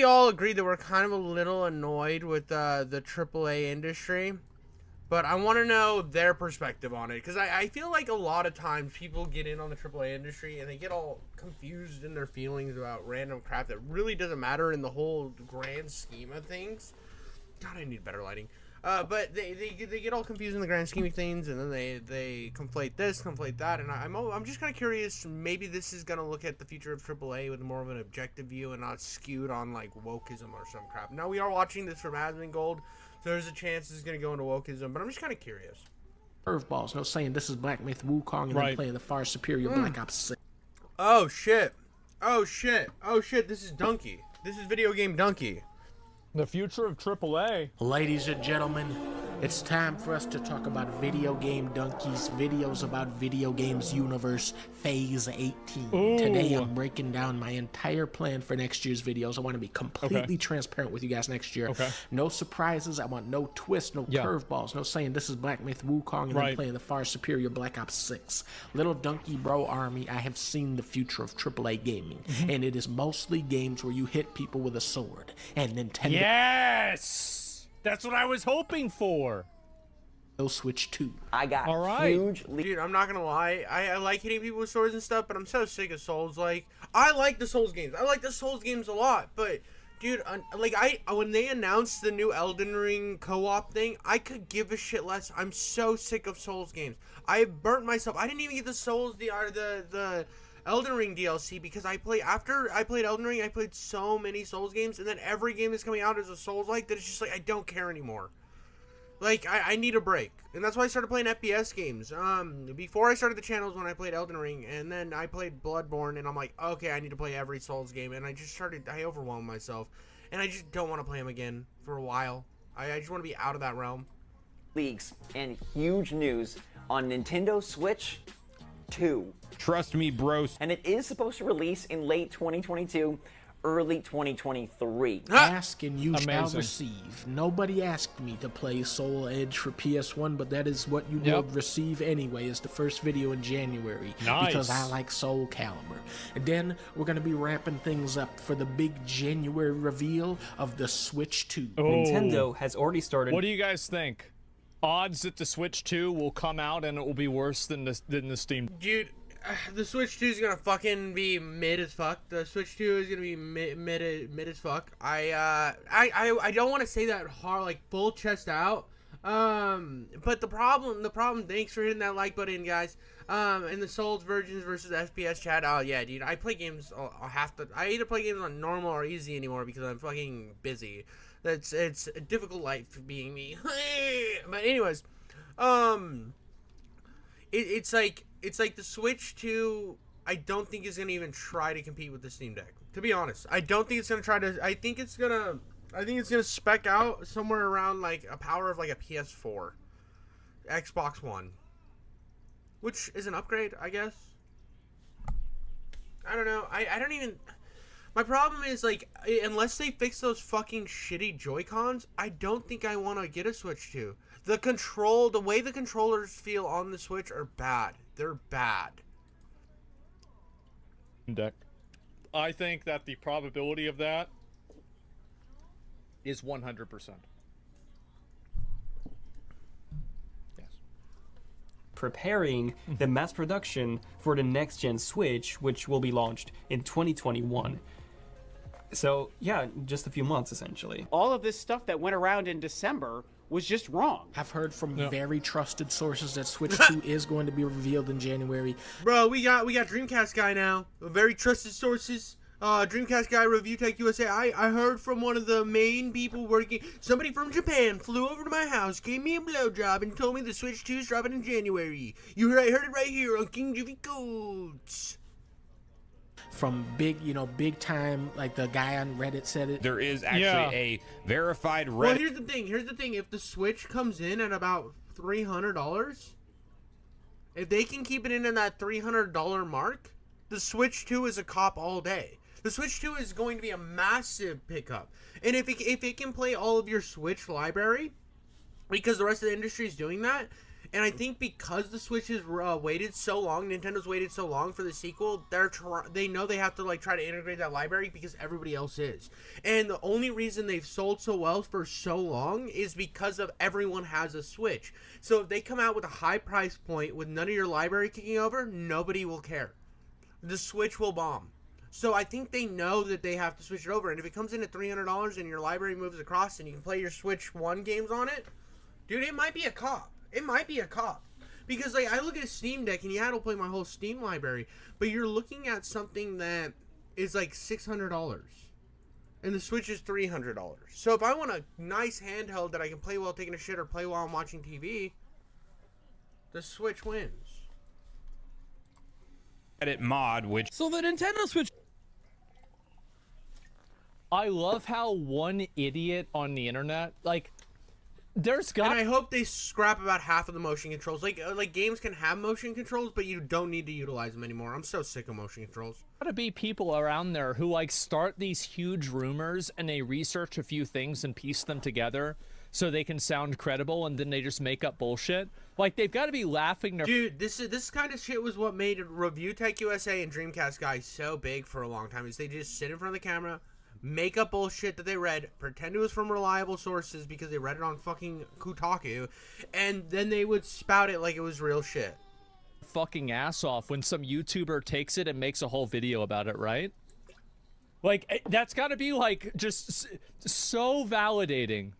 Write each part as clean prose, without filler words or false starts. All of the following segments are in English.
We all agree that we're kind of a little annoyed with the AAA industry, but I want to know their perspective on it, because I feel like a lot of times people get in on the AAA industry and they get all confused in their feelings about random crap that really doesn't matter in the whole grand scheme of things. God, I need better lighting. But they get all confused in the grand scheme of things, and then they conflate this, conflate that, and I'm just kind of curious. Maybe this is gonna look at the future of AAA with more of an objective view and not skewed on like wokeism or some crap. Now we are watching this from Asmongold, so there's a chance this is gonna go into wokeism, but I'm just kind of curious. Curveballs, no saying this is Black Myth Wukong and then playing the far superior Black Ops 6. Oh shit! Oh shit! Oh shit! This is Donkey. This is video game Donkey. The future of AAA. Ladies and gentlemen, it's time for us to talk about Video Game Donkeys, videos about video games universe, phase 18. Ooh. Today I'm breaking down my entire plan for next year's videos. I want to be completely transparent with you guys next year. No surprises. I want no twists, no curveballs, no saying this is Black Myth Wukong and then playing the far superior Black Ops 6. Little Donkey Bro Army, I have seen the future of AAA gaming, and it is mostly games where you hit people with a sword. And Nintendo... Yes! That's what I was hoping for. Switch 2. I got huge... Dude, I'm not gonna lie. I like hitting people with swords and stuff, but I'm so sick of Souls. Like, I like the Souls games. I like the Souls games a lot, but... Dude, when they announced the new Elden Ring co-op thing, I could give a shit less. I'm so sick of Souls games. I burnt myself. I didn't even get the Souls, the Elden Ring DLC, because after I played Elden Ring, I played so many Souls games, and then every game that's coming out is a Souls-like that it's just like, I don't care anymore. Like, I need a break. And that's why I started playing FPS games. Before I started the channels when I played Elden Ring, and then I played Bloodborne, and I'm like, okay, I need to play every Souls game, and I overwhelmed myself. And I just don't want to play them again for a while. I just want to be out of that realm. Leaks and huge news on Nintendo Switch 2. Trust me, bros. And it is supposed to release in late 2022, early 2023. Ask and you shall receive. Nobody asked me to play Soul Edge for PS1, but that is what you will receive anyway, is the first video in January. Because I like Soul Calibur. And then we're going to be wrapping things up for the big January reveal of the Switch 2. Nintendo has already started... What do you guys think? Odds that the Switch 2 will come out and it will be worse than the Steam... Dude... the Switch 2 is gonna fucking be mid as fuck. The Switch 2 is gonna be mid as fuck. I don't want to say that hard, like full chest out. But the problem. Thanks for hitting that like button, guys. And the Souls versions versus FPS chat. Oh yeah, dude. I play games. I either play games on normal or easy anymore because I'm fucking busy. It's a difficult life being me. But anyways, It's like the Switch 2, I don't think is going to even try to compete with the Steam Deck. To be honest, I don't think it's going to try to... I think it's going to spec out somewhere around like a power of like a PS4. Xbox One. Which is an upgrade, I guess. I don't know. I don't even... My problem is, like, unless they fix those fucking shitty Joy-Cons, I don't think I want to get a Switch 2. The way the controllers feel on the Switch are bad. They're bad. Deck. I think that the probability of that is 100%. Yes. Preparing the mass production for the next-gen Switch, which will be launched in 2021. So, yeah, just a few months, essentially. All of this stuff that went around in December was just wrong. I've heard from very trusted sources that Switch 2 is going to be revealed in January. Bro, we got Dreamcast guy now. Very trusted sources. Dreamcast guy, Review Tech USA. I heard from one of the main people working. Somebody from Japan flew over to my house, gave me a blowjob, and told me the Switch 2 is dropping in January. You heard it right here on King Juvie Codes. From big time, like the guy on Reddit said it. There is actually a verified Reddit. Well, here's the thing. If the Switch comes in at about $300, if they can keep it in that $300 mark, the Switch 2 is a cop all day. The Switch 2 is going to be a massive pickup. And if it can play all of your Switch library, because the rest of the industry is doing that, And I think because the Switch has waited so long, Nintendo's waited so long for the sequel, they know they have to like try to integrate that library because everybody else is. And the only reason they've sold so well for so long is because of everyone has a Switch. So if they come out with a high price point with none of your library kicking over, nobody will care. The Switch will bomb. So I think they know that they have to switch it over. And if it comes in at $300 and your library moves across and you can play your Switch 1 games on it, dude, it might be a cop. It might be a cop. Because, like, I look at a Steam Deck, and yeah, it'll play my whole Steam library. But you're looking at something that is, like, $600. And the Switch is $300. So if I want a nice handheld that I can play while taking a shit or play while I'm watching TV, the Switch wins. Edit mod, which... So the Nintendo Switch... I love how one idiot on the internet, like... There's got. And I hope they scrap about half of the motion controls. Like games can have motion controls, but you don't need to utilize them anymore. I'm so sick of motion controls. Gotta be people around there who like start these huge rumors and they research a few things and piece them together so they can sound credible, and then they just make up bullshit. Like they've got to be laughing their. Dude, this kind of shit was what made Review Tech USA and Dreamcast guys so big for a long time. Is they just sit in front of the camera, make up bullshit that they read, pretend it was from reliable sources because they read it on fucking Kotaku, and then they would spout it like it was real shit. Fucking ass off when some YouTuber takes it and makes a whole video about it, right? Like, that's gotta be, like, just so validating.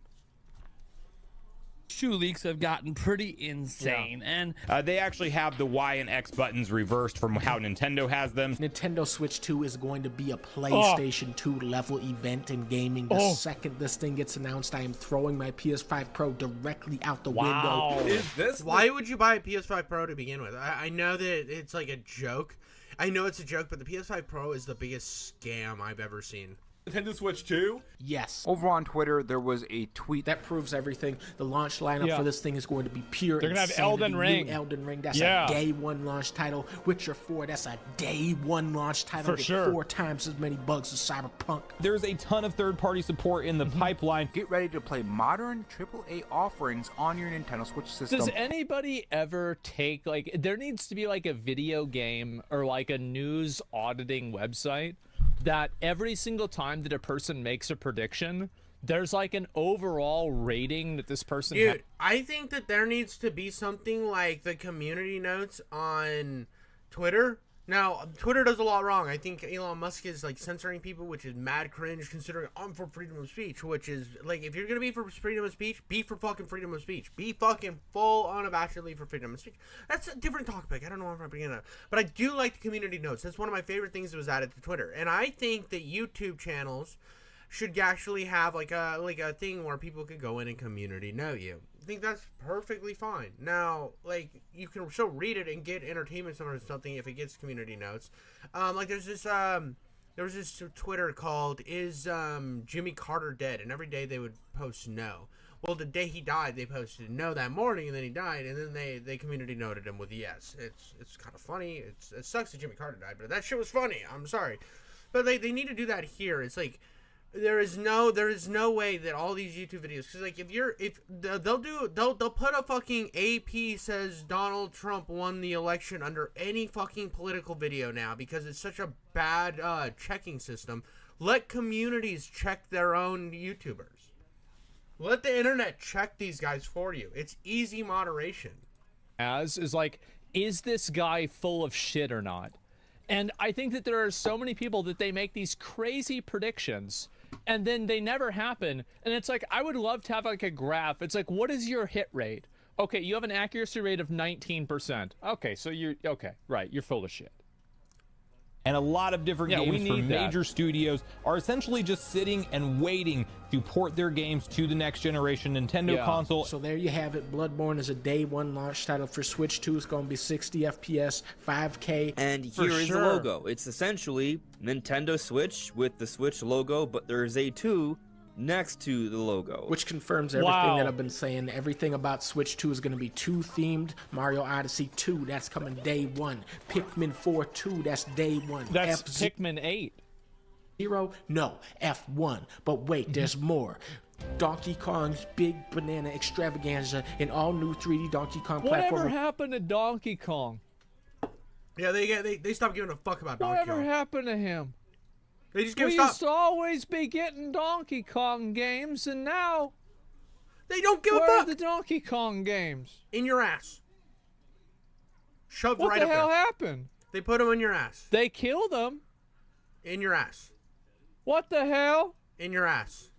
Shoe leaks have gotten pretty insane, and they actually have the Y and X buttons reversed from how Nintendo has them. Nintendo Switch 2 is going to be a PlayStation 2 level event in gaming. The second this thing gets announced, I am throwing my PS5 Pro directly out the window. Is this Why would you buy a PS5 Pro to begin with? I know that it's like a joke. I know it's a joke, but the PS5 Pro is the biggest scam I've ever seen. Nintendo Switch 2? Yes. Over on Twitter, there was a tweet that proves everything. The launch lineup for this thing is going to be pure. They're gonna have Elden Ring. Elden Ring. That's a day one launch title. Witcher 4. That's a day one launch title. For sure. 4 times as many bugs as Cyberpunk. There's a ton of third-party support in the pipeline. Get ready to play modern AAA offerings on your Nintendo Switch system. Does anybody ever take, like, there needs to be like a video game or like a news auditing website that every single time that a person makes a prediction, there's like an overall rating that this person Dude, I think that there needs to be something like the community notes on Twitter. Now, Twitter does a lot wrong. I think Elon Musk is like censoring people, which is mad cringe considering I'm for freedom of speech, which is like, if you're going to be for freedom of speech, be for fucking freedom of speech. Be fucking full unabashedly for freedom of speech. That's a different topic. I don't know if I'm bringing it up. But I do like the community notes. That's one of my favorite things that was added to Twitter. And I think that YouTube channels should actually have like a thing where people could go in and community note you. I think that's perfectly fine. Now, like, you can still read it and get entertainment or something if it gets community notes. Like, there was this Twitter called "Is Jimmy Carter Dead?" and every day they would post no. Well, the day he died, they posted no that morning, and then he died, and then they community noted him with yes. It's kind of funny. It sucks that Jimmy Carter died, but that shit was funny. I'm sorry, but they need to do that here. It's like, there is no way that all these YouTube videos, because like they'll put a fucking AP says Donald Trump won the election under any fucking political video now because it's such a bad checking system. Let communities check their own YouTubers. Let the internet check these guys for you. It's easy moderation. is like, is this guy full of shit or not? And I think that there are so many people that they make these crazy predictions and then they never happen. And it's like, I would love to have like a graph. It's like, what is your hit rate? Okay, you have an accuracy rate of 19%. Okay, so you're full of shit. And a lot of different games from major studios are essentially just sitting and waiting to port their games to the next generation Nintendo console. So there you have it. Bloodborne is a day one launch title for Switch 2. It's going to be 60 FPS, 5K. And here is the logo. It's essentially Nintendo Switch with the Switch logo, but there's a 2 next to the logo, which confirms everything that I've been saying. Everything about Switch 2 is going to be 2 themed. Mario Odyssey 2, that's coming day one. Pikmin 4 2, that's day one. That's Pikmin 8. No, F1. But wait, there's more. Donkey Kong's Big Banana Extravaganza, an all-new 3D Donkey Kong Whatever platformer. happened to Donkey Kong? Yeah, they stopped giving a fuck about Donkey Kong. Whatever happened to him? They just We used to always be getting Donkey Kong games, and now they don't give a fuck. fuck. Where are the Donkey Kong games? In your ass. Shoved What right the up hell there. happened? They put them in your ass. They killed them. In your ass. What the hell? In your ass.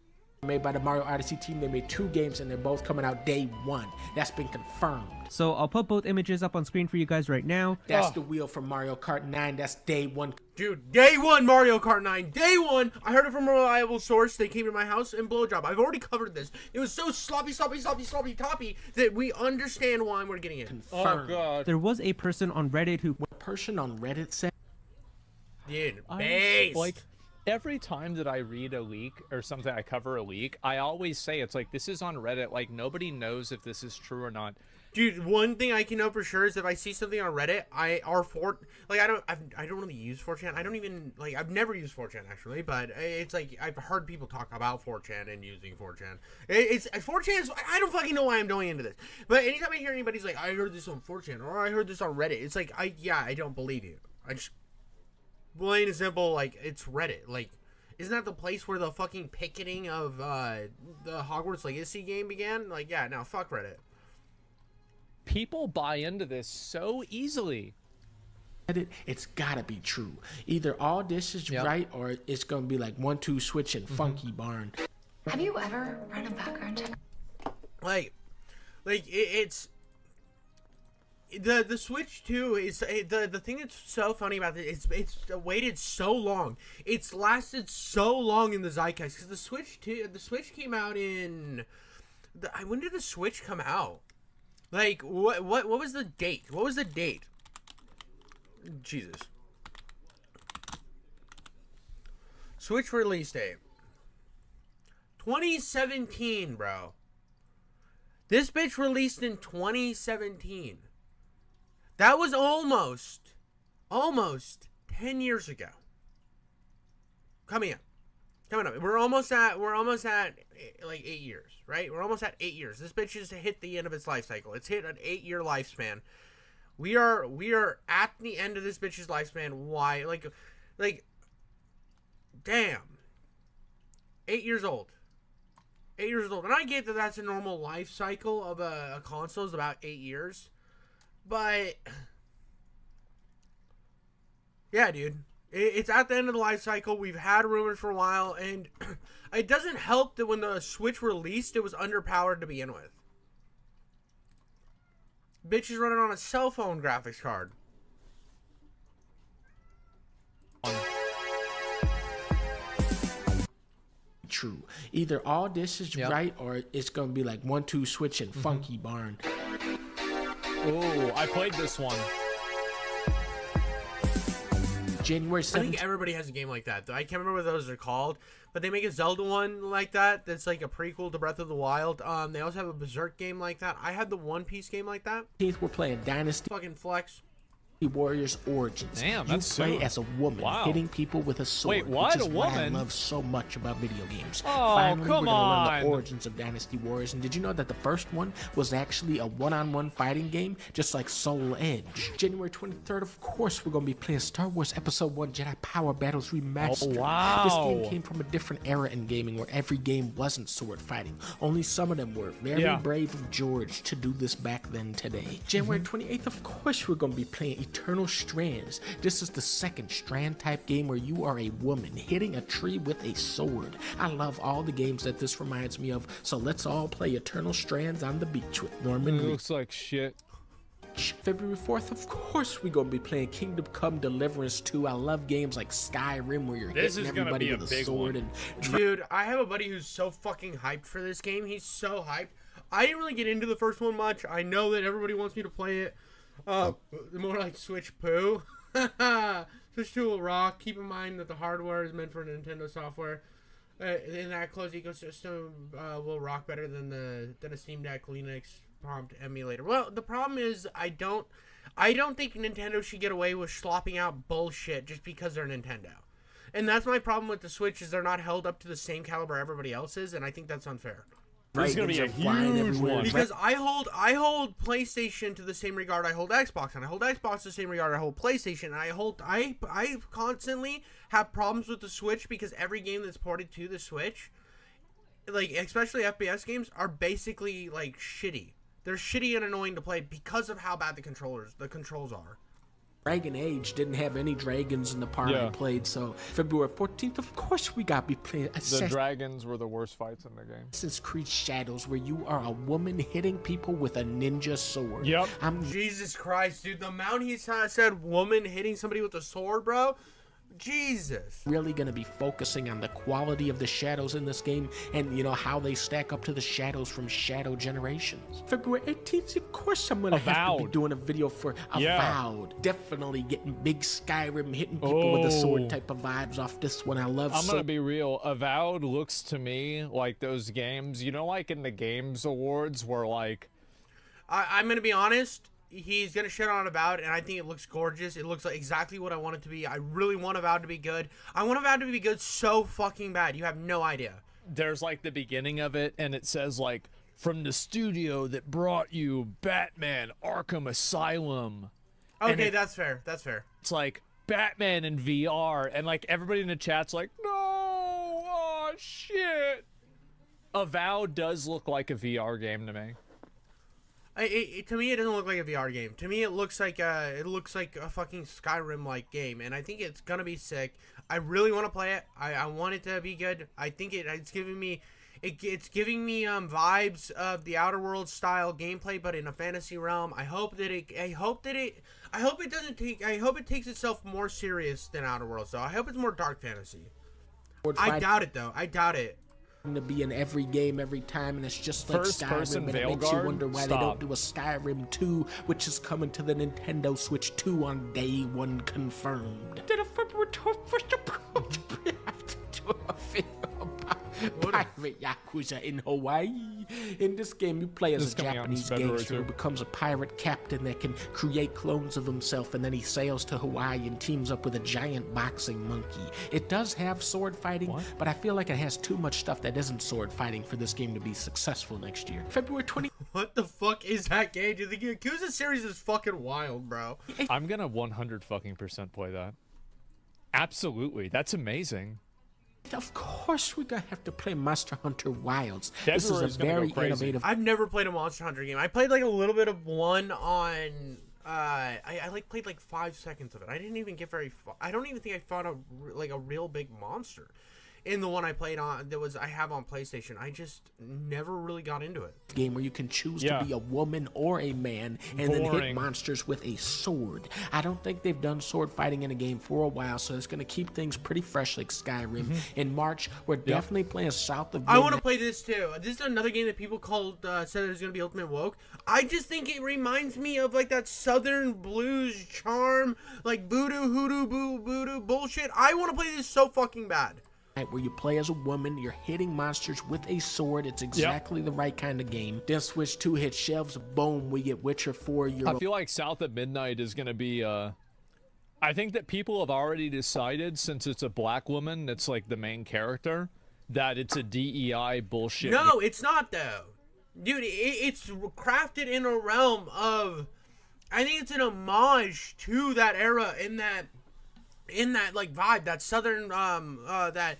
Made by the Mario Odyssey team. They made 2 games and they're both coming out day 1. That's been confirmed. So I'll put both images up on screen for you guys right now. That's the wheel from Mario Kart 9. That's day 1. Dude, day 1 Mario Kart 9. Day 1. I heard it from a reliable source. They came to my house and blowjob. I've already covered this. It was so sloppy that we understand why we're getting it. Confirmed. Oh god. There was a person on Reddit who... What person on Reddit said? Dude, base. Like, every time that I read a leak or something, I cover a leak, I always say it's like, this is on Reddit. Like, nobody knows if this is true or not. Dude, one thing I can know for sure is if I see something on Reddit, I don't really use 4chan. I don't even, like, I've never used 4chan actually, but it's like I've heard people talk about 4chan and using 4chan. It's 4chan is, I don't fucking know why I'm going into this, but anytime I hear anybody's like, I heard this on 4chan or I heard this on Reddit, it's like, I don't believe you. I just plain and simple, like, it's Reddit. Like, isn't that the place where the fucking picketing of the Hogwarts Legacy game began? Like, yeah, no, fuck Reddit. People buy into this so easily. It's gotta be true. Either all this is right or it's gonna be like 1-2 switch and Funky Barn. Have you ever run a background check? Like it's the Switch 2 is the thing that's so funny about it. It's waited so long. It's lasted so long in the zeitgeist because the Switch came out in. When did the Switch come out? Like what was the date? What was the date? Jesus. Switch release date. 2017, bro. This bitch released in 2017. That was almost 10 years ago. Coming up. We're almost at like 8 years, right? We're almost at 8 years. This bitch has hit the end of its life cycle. It's hit an 8-year lifespan. We are at the end of this bitch's lifespan. Why? Like, damn. 8 years old. 8 years old. And I get that that's a normal life cycle of a console is about 8 years. But, yeah, dude. It's at the end of the life cycle. We've had rumors for a while. And it doesn't help that when the Switch released, it was underpowered to begin with. Bitch is running on a cell phone graphics card. True. Either all this is right or it's gonna be like 1-2 switch and Funky Barn. Oh, I played this one. January 7th. I think everybody has a game like that. I can't remember what those are called, but they make a Zelda one like that. That's like a prequel to Breath of the Wild. They also have a Berserk game like that. I had the One Piece game like that. We're playing Dynasty Fucking flex. Warriors Origins. Damn, you that's play soon. as a woman, hitting people with a sword. Wait, what? Which is A what I woman? love so much about video games. Oh, Finally, come we're gonna learn on. the origins of Dynasty Warriors. And did you know that the first one was actually a one-on-one fighting game, just like Soul Edge? January 23rd, of course, we're gonna be playing Star Wars Episode 1 Jedi Power Battles Remastered. Oh, wow. This game came from a different era in gaming where every game wasn't sword fighting. Only some of them were. Very brave of George to do this back then today. January 28th, of course, we're gonna be playing Eternal Strands. This is the second Strand type game where you are a woman hitting a tree with a sword. I love all the games that this reminds me of, so let's all play Eternal Strands on the beach with Norman It Reedus. looks like shit. February 4th, of course, we're gonna be playing Kingdom Come Deliverance 2. I love games like Skyrim where you're hitting everybody with a sword. And dude, I have a buddy who's so fucking hyped for this game. He's so hyped. I didn't really get into the first one much. I know that everybody wants me to play it. More like Switch poo. Switch 2 will rock. Keep in mind that the hardware is meant for Nintendo software. In that closed ecosystem will rock better than a Steam Deck Linux prompt emulator. Well, the problem is I don't think Nintendo should get away with slopping out bullshit just because they're Nintendo. And that's my problem with the Switch is they're not held up to the same caliber everybody else is, and I think that's unfair. This is gonna be a huge one. Because I hold PlayStation to the same regard I hold Xbox, and I hold Xbox to the same regard I hold PlayStation, and I constantly have problems with the Switch because every game that's ported to the Switch, like especially FPS games, are basically like shitty. They're shitty and annoying to play because of how bad the controls are. Dragon Age didn't have any dragons in the part I played, so February 14th, of course we got to be playing The dragons were the worst fights in the game. Assassin's Creed Shadows, where you are a woman hitting people with a ninja sword. Yep. Jesus Christ, dude, the amount he said woman hitting somebody with a sword, bro. Jesus. Really going to be focusing on the quality of the shadows in this game and, you know, how they stack up to the shadows from Shadow Generations. February 18th, of course I'm going to have to be doing a video for Avowed. Definitely getting big Skyrim, hitting people with a sword type of vibes off this one. I'm going to be real. Avowed looks to me like those games, you know, like in the Games Awards where like... I'm going to be honest. He's going to shit on Avowed, and I think it looks gorgeous. It looks like exactly what I want it to be. I really want Avowed to be good. I want Avowed to be good so fucking bad. You have no idea. There's like the beginning of it, and it says like, from the studio that brought you Batman Arkham Asylum. Okay, that's fair. That's fair. It's like Batman in VR, and like everybody in the chat's like, no, oh shit. Avowed does look like a VR game to me. To me, it doesn't look like a VR game. To me, it looks like a fucking Skyrim-like game, and I think it's gonna be sick. I really want to play it. I want it to be good. I think it's giving me vibes of the Outer Worlds style gameplay, but in a fantasy realm. I hope it takes itself more serious than Outer Worlds, though. I hope it's more dark fantasy. I doubt it, though. I doubt it. To be in every game every time, and it's just like Skyrim, and it makes you wonder why they don't do a Skyrim 2, which is coming to the Nintendo Switch 2 on day 1 confirmed. Did a February 21st we have to do a video about pirate Yakuza in Hawaii. In this game, you play as a Japanese gangster who becomes a pirate captain that can create clones of himself, and then he sails to Hawaii and teams up with a giant boxing monkey. It does have sword fighting, but I feel like it has too much stuff that isn't sword fighting for this game to be successful next year. February 20. What the fuck is that game? Dude, the Yakuza series is fucking wild, bro. I'm gonna 100% play that. Absolutely, that's amazing. Of course we're gonna have to play Monster Hunter Wilds. This is a very innovative. I've never played a Monster Hunter game. I played like a little bit of one on I like played like 5 seconds of it. I didn't even get very far. I don't even think I found a real big monster in the one I played on I have on PlayStation. I just never really got into it. Game where you can choose to be a woman or a man and then hit monsters with a sword. I don't think they've done sword fighting in a game for a while, so it's going to keep things pretty fresh like Skyrim. In March, we're definitely playing South of I want to play this too. This is another game that people said it was going to be Ultimate Woke. I just think it reminds me of like that Southern blues charm, like voodoo, hoodoo, voodoo bullshit. I want to play this so fucking bad. Where you play as a woman, you're hitting monsters with a sword. It's exactly the right kind of game. Then Switch 2 hit shelves, boom, we get Witcher 4. I feel like South at Midnight is going to be, I think that people have already decided, since it's a black woman that's like the main character, that it's a DEI bullshit. No, it's not though. Dude, it's crafted in a realm of, I think it's an homage to that era in that like vibe, that southern that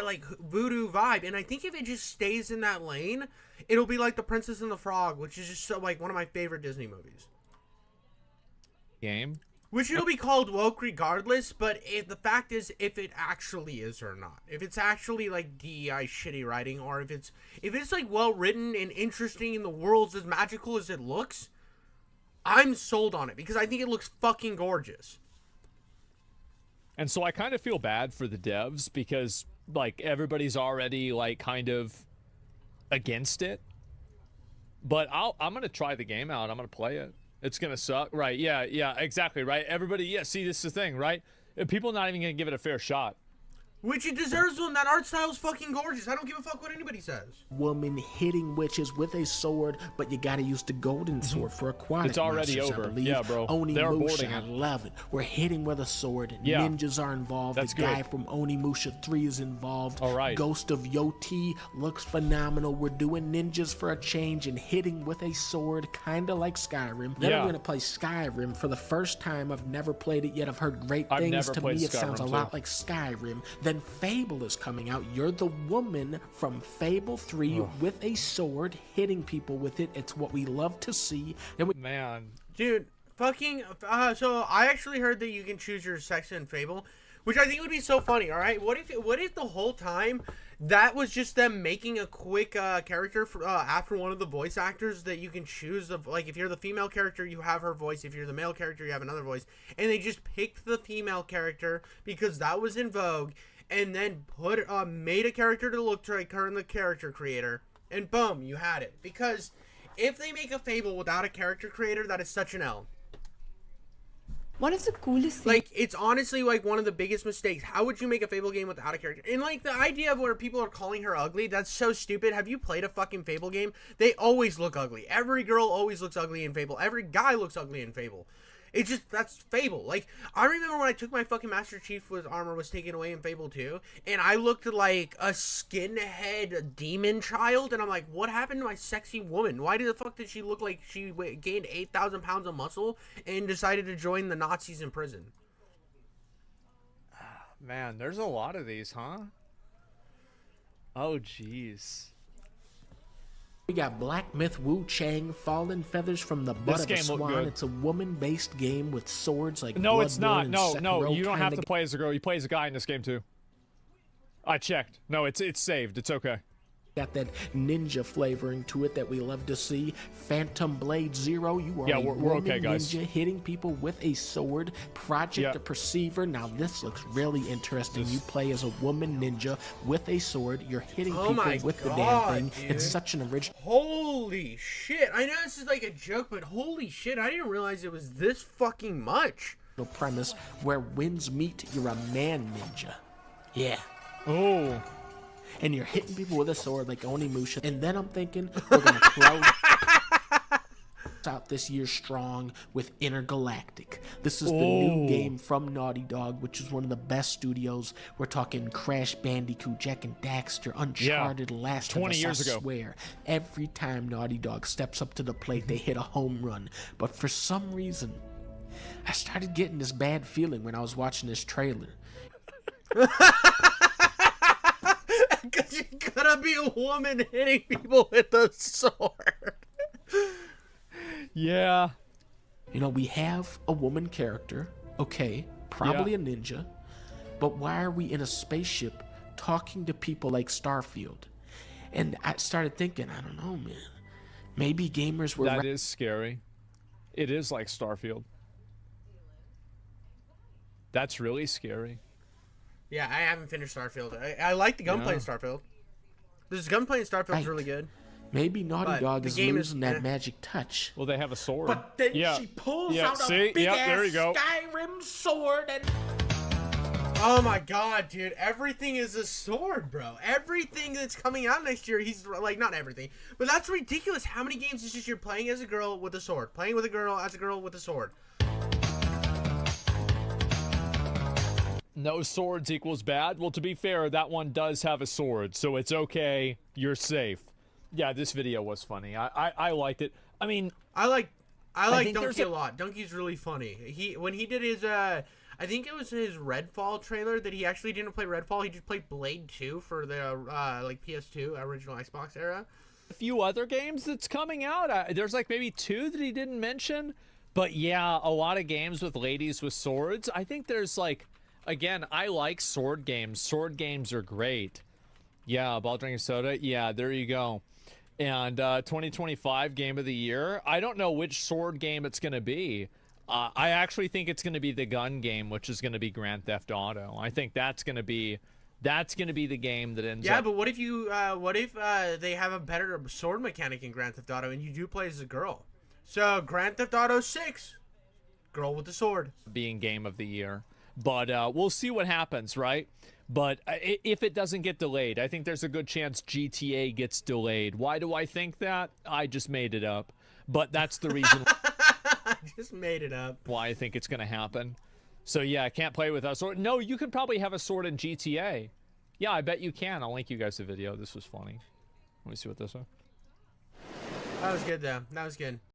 like voodoo vibe, and I think if it just stays in that lane, it'll be like The Princess and the Frog, which is just so like one of my favorite Disney movies. Game, which it'll be called woke regardless, but the fact is, if it actually is or not, if it's actually like DEI shitty writing, or if it's like well written and interesting and the world's as magical as it looks, I'm sold on it because I think it looks fucking gorgeous. And so I kind of feel bad for the devs because like everybody's already like kind of against it. But I'm going to try the game out. I'm going to play it. It's going to suck. Right. Yeah, exactly. Right. Everybody. Yeah. See, this is the thing, right? People not even going to give it a fair shot. Which it deserves one. That art style is fucking gorgeous. I don't give a fuck what anybody says. Woman hitting witches with a sword, but you gotta use the golden sword for aquatic It's already monsters, over. I believe. Yeah, bro. Oni They're Musha, boarding I it. love it. We're hitting with a sword. Yeah. Ninjas are involved. That's the guy good. from Oni Musha 3 is involved. All right. Ghost of Yoti looks phenomenal. We're doing ninjas for a change and hitting with a sword, kinda like Skyrim. Then Yeah. I'm gonna play Skyrim for the first time. I've never played it yet. I've heard great I've things. never To played me, it sounds a Skyrim, lot too. like Skyrim. Then Fable is coming out. You're the woman from Fable 3 with a sword, hitting people with it. It's what we love to see. And we Man. Dude, fucking, so I actually heard that you can choose your sex in Fable, which I think would be so funny, alright? What if the whole time that was just them making a quick character for, after one of the voice actors that you can choose, like, if you're the female character, you have her voice, if you're the male character, you have another voice, and they just picked the female character because that was in vogue, and then made a character to look like her in the character creator, and boom, you had it. Because if they make a Fable without a character creator, that is such an L. One of the coolest things. Like, it's honestly, like, one of the biggest mistakes. How would you make a Fable game without a character? And, like, the idea of where people are calling her ugly, that's so stupid. Have you played a fucking Fable game? They always look ugly. Every girl always looks ugly in Fable. Every guy looks ugly in Fable. It's just, that's Fable. Like, I remember when I took my fucking Master Chief with armor was taken away in Fable 2, and I looked like a skinhead demon child, and I'm like, what happened to my sexy woman? Why the fuck did she look like she gained 8,000 pounds of muscle and decided to join the Nazis in prison? Man, there's a lot of these, huh? Oh, jeez. We got Black Myth Wu Chang, Fallen Feathers from the Butt This of a game looked Swan. good. It's a woman-based game with swords like No, it's not. Bloodborne No, and no, Sekiro you don't have kinda to play as a girl. You play as a guy in this game too. I checked. No, it's saved. It's okay. Got that ninja flavoring to it that we love to see. Phantom Blade Zero, you are Yeah, a we're woman okay, guys. ninja hitting people with a sword. Project Yeah. the Perceiver. Now this looks really interesting. You play as a woman ninja with a sword. You're hitting Oh people my with the damn God, thing. dude. It's such an original Holy shit. I know this is like a joke, but holy shit, I didn't realize it was this fucking much. premise where winds meet. You're a man ninja. Yeah. Oh. And you're hitting people with a sword like Onimusha. And then I'm thinking we're gonna close out this year strong with Intergalactic. This is the new game from Naughty Dog, which is one of the best studios. We're talking Crash Bandicoot, Jack and Daxter, Uncharted, Last of 20 Us. years ago. I swear, every time Naughty Dog steps up to the plate, they hit a home run. But for some reason, I started getting this bad feeling when I was watching this trailer. Because you gotta be a woman hitting people with a sword. Yeah. You know, we have a woman character, okay, probably a ninja, but why are we in a spaceship talking to people like Starfield? And I started thinking, I don't know, man. Maybe gamers were... That is scary. It is like Starfield. That's really scary. Yeah, I haven't finished Starfield. I like the gunplay in Yeah. Starfield. This gunplay in Starfield is Right. really good. Maybe Naughty But Dog the is game losing is- that magic touch. Well, they have a sword. But then yeah. she pulls yeah. out a See? big Yep, ass there you go. Skyrim sword and... Oh my god, dude. Everything is a sword, bro. Everything that's coming out next year, he's like, not everything, but that's ridiculous. How many games is just you're playing as a girl with a sword? Playing with a girl as a girl with a sword. No swords equals bad. Well, to be fair, that one does have a sword, so it's okay. You're safe. Yeah, this video was funny. I liked it. I mean, I like think there's Donkey a lot. Donkey's really funny. When he did his I think it was his Redfall trailer that he actually didn't play Redfall. He just played Blade 2 for the like PS2 original Xbox era. a few other games that's coming out. There's like maybe 2 that he didn't mention. But yeah, a lot of games with ladies with swords. I think there's like, again, I like sword games. Sword games are great. Yeah, Ball Drinking Soda. Yeah, there you go. And 2025 Game of the Year. I don't know which sword game it's going to be. I actually think it's going to be the gun game, which is going to be Grand Theft Auto. I think that's going to be the game that ends up. Yeah, but what if they have a better sword mechanic in Grand Theft Auto and you do play as a girl? So Grand Theft Auto 6, girl with the sword. Being Game of the Year. But we'll see what happens, right? But if it doesn't get delayed, I think there's a good chance GTA gets delayed. Why do I think that? I just made it up. But that's the reason I just made it up. Why I think it's going to happen. So yeah, I can't play with a sword. No, you could probably have a sword in GTA. Yeah, I bet you can. I'll link you guys the video. This was funny. Let me see what this is. That was good, though. That was good.